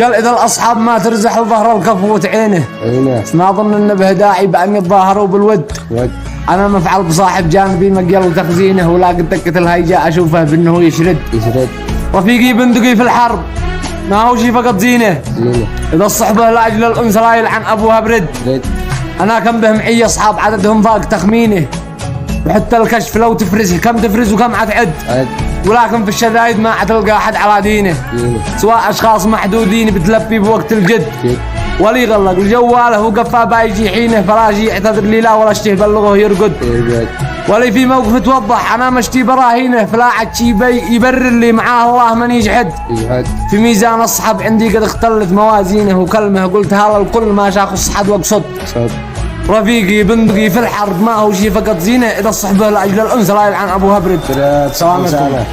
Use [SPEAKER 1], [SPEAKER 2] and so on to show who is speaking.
[SPEAKER 1] قال إذا الأصحاب ما ترزح ظهر الكفوت عينه. ما أظن إن به داعي بأن يتظاهروا بالود. أنا مفعل بصاحب جانبي مقيل تخزينه، ولا قد دكة الهيجاء أشوفه بأنه يشرد. رفيقي بندقي في الحرب ما هو شي فقط زينه. إذا الصحبة لأجل الأنس لا يلعن أبوها برد. أنا كم به معي أصحاب عددهم ضاق تخمينه، وحتى الكشف لو تفرز كم تفرز وكم عتعد، ولكن في الشدايد ما حتلقى أحد على دينه، سواء أشخاص محدودين بتلبي بوقت الجد. ولي غلق الجواله وقفا بايجي حينه، فراجي يعتذر لي لا ولا اشتي بلغه يرقد. ولي في موقف توضح أنا مشتي براهينه، فلا عد شي يبرر لي معاه الله من يجحد. في ميزان الصحب عندي قد اختلت موازينه، وكلمه قلت هذا الكل ما شاخص حد واقصد. رفيقي بندقي في الحرب ما هو شي فقط زينه، إذا الصحبة لأجل الأنس لا يلعن أبوها برد.
[SPEAKER 2] سلام عليكم.